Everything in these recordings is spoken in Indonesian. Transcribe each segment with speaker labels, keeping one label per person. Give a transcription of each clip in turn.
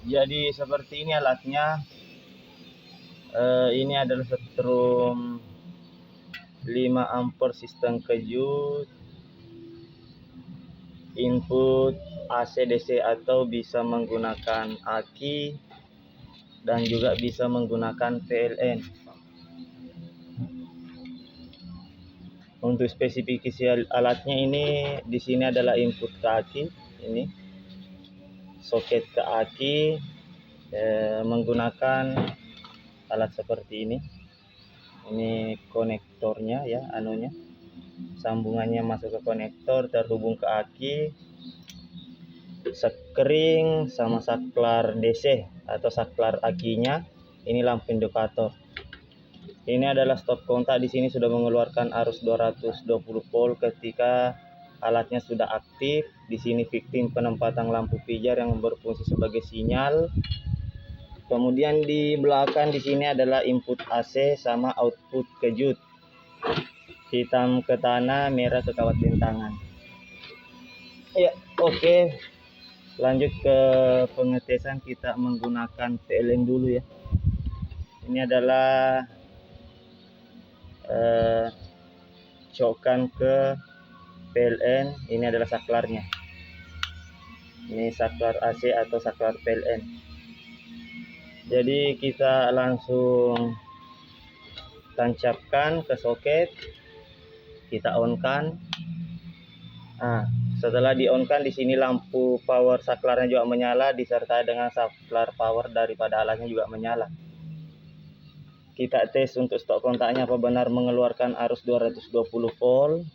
Speaker 1: Jadi seperti ini alatnya. Ini adalah setrum 5 ampere sistem kejut, input AC DC atau bisa menggunakan aki dan juga bisa menggunakan PLN. Untuk spesifikasi alatnya ini di sini adalah input ke aki, ini soket ke aki, menggunakan alat seperti ini. Ini konektornya ya, anunya, sambungannya masuk ke konektor, terhubung ke aki, sekring sama saklar DC atau saklar akinya. Ini lampu indikator. Ini adalah stop kontak. Di sini sudah mengeluarkan arus 220 volt ketika alatnya sudah aktif. Di sini victim penempatan lampu pijar yang berfungsi sebagai sinyal. Kemudian di belakang di sini adalah input AC sama output kejut. Hitam ke tanah, merah ke kawat bentangan. Ya, oke. Lanjut ke pengetesan, kita menggunakan PLN dulu ya. Ini adalah cokan ke PLN. Ini adalah saklarnya. Ini saklar AC atau saklar PLN. Jadi kita langsung tancapkan ke soket, kita on-kan. Nah, setelah di-on-kan, di sini lampu power saklarnya juga menyala disertai dengan saklar power daripada alatnya juga menyala. Kita tes untuk stop kontaknya apa benar mengeluarkan arus 220 volt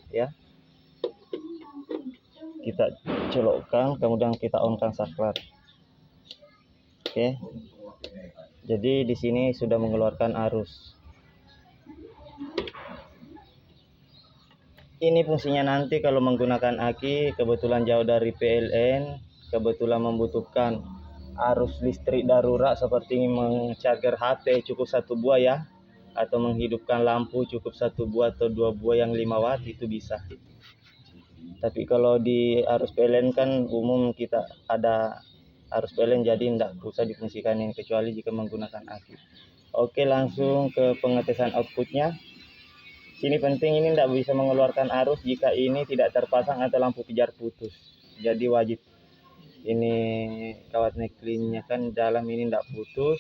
Speaker 1: ya. Kita colokkan, kemudian kita on-kan saklar. Oke. Jadi di sini sudah mengeluarkan arus. Ini fungsinya nanti kalau menggunakan aki, kebetulan jauh dari PLN, kebetulan membutuhkan arus listrik darurat seperti mengcharger HP cukup 1 buah ya, atau menghidupkan lampu cukup 1 buah atau 2 buah yang 5 watt itu bisa. Tapi kalau di arus PLN kan umum kita ada arus PLN, jadi tidak usah difungsikan ini kecuali jika menggunakan aki. Oke, langsung ke pengetesan outputnya. Sini penting, ini tidak bisa mengeluarkan arus jika ini tidak terpasang atau lampu pijar putus. Jadi wajib ini kawat neklinnya kan dalam ini tidak putus.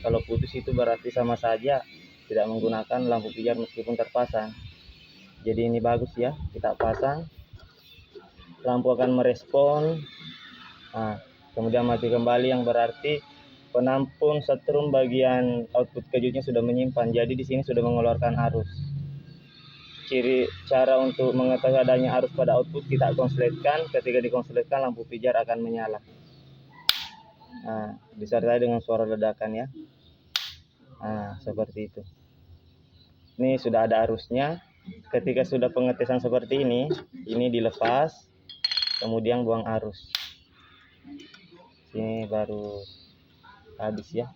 Speaker 1: Kalau putus itu berarti sama saja tidak menggunakan lampu pijar meskipun terpasang. Jadi ini bagus ya, kita pasang. Lampu akan merespon. Nah, kemudian mati kembali, yang berarti penampung setrum bagian output kejutnya sudah menyimpan. Jadi di sini sudah mengeluarkan arus. Cara untuk mengetahui adanya arus pada output, kita konsletkan. Ketika dikonsletkan, lampu pijar akan menyala. Nah, disertai dengan suara ledakan ya. Nah, seperti itu. Ini sudah ada arusnya. Ketika sudah pengetesan seperti ini dilepas, kemudian buang arus. Ini baru habis ya.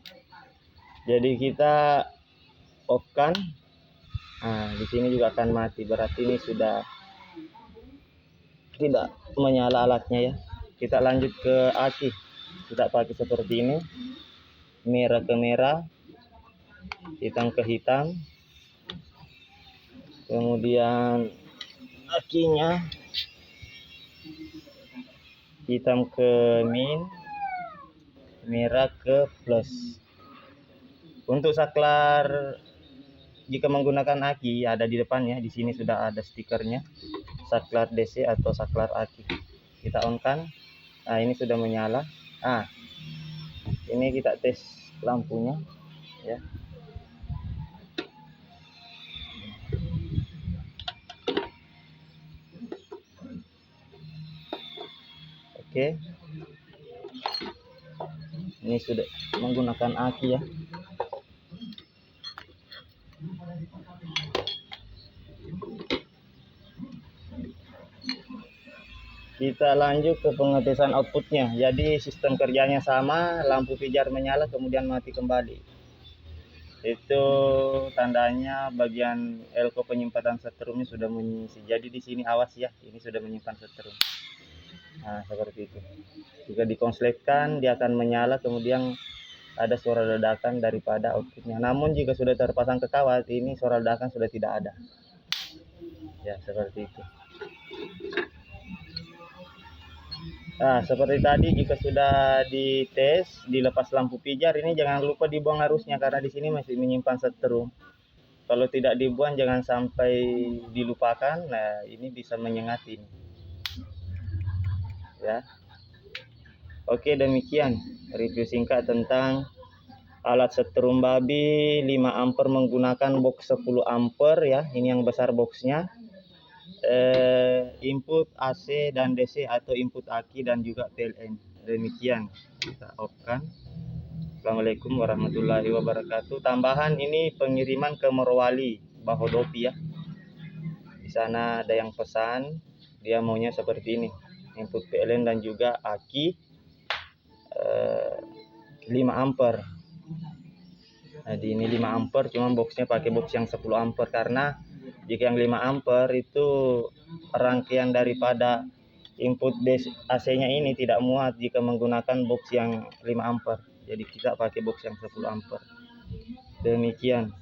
Speaker 1: Jadi kita off-kan. Nah, di sini juga akan mati, berarti ini sudah tidak menyala alatnya ya. Kita lanjut ke aki. Kita pakai seperti ini. Merah ke merah, hitam ke hitam. Kemudian akinya hitam ke min, merah ke plus. Untuk saklar jika menggunakan aki ada di depannya, di sini sudah ada stikernya, saklar DC atau saklar aki. Kita on-kan. Nah, ini sudah menyala. Nah, ini kita tes lampunya ya. Oke. Ini sudah menggunakan aki ya. Kita lanjut ke pengetesan outputnya. Jadi sistem kerjanya sama, lampu pijar menyala kemudian mati kembali. Itu tandanya bagian elko penyimpanan setrumnya sudah mengisi. Jadi di sini awas ya, ini sudah menyimpan setrum. Nah, seperti itu. Jika dikonsletkan, dia akan menyala, kemudian ada suara ledakan daripada outputnya. Namun jika sudah terpasang ke kawat, ini suara ledakan sudah tidak ada. Ya, seperti itu. Nah, seperti tadi, jika sudah dites, dilepas lampu pijar, ini jangan lupa dibuang arusnya karena di sini masih menyimpan setrum. Kalau tidak dibuang, jangan sampai dilupakan. Nah, ini bisa menyengat ini. Ya. Oke, demikian review singkat tentang alat setrum babi 5 ampere menggunakan box 10 ampere ya. Ini yang besar boxnya. Input AC dan DC atau input aki dan juga PLN. Demikian kita off-kan. Assalamualaikum warahmatullahi wabarakatuh. Tambahan ini pengiriman ke Morowali, Bahodopi ya. Di sana ada yang pesan, dia maunya seperti ini. Input PLN dan juga aki 5 ampere. Jadi ini 5 ampere, cuma boxnya pakai box yang 10 ampere karena jika yang 5 ampere itu rangkaian daripada input AC-nya ini tidak muat jika menggunakan box yang 5 ampere. Jadi kita pakai box yang 10 ampere. Demikian.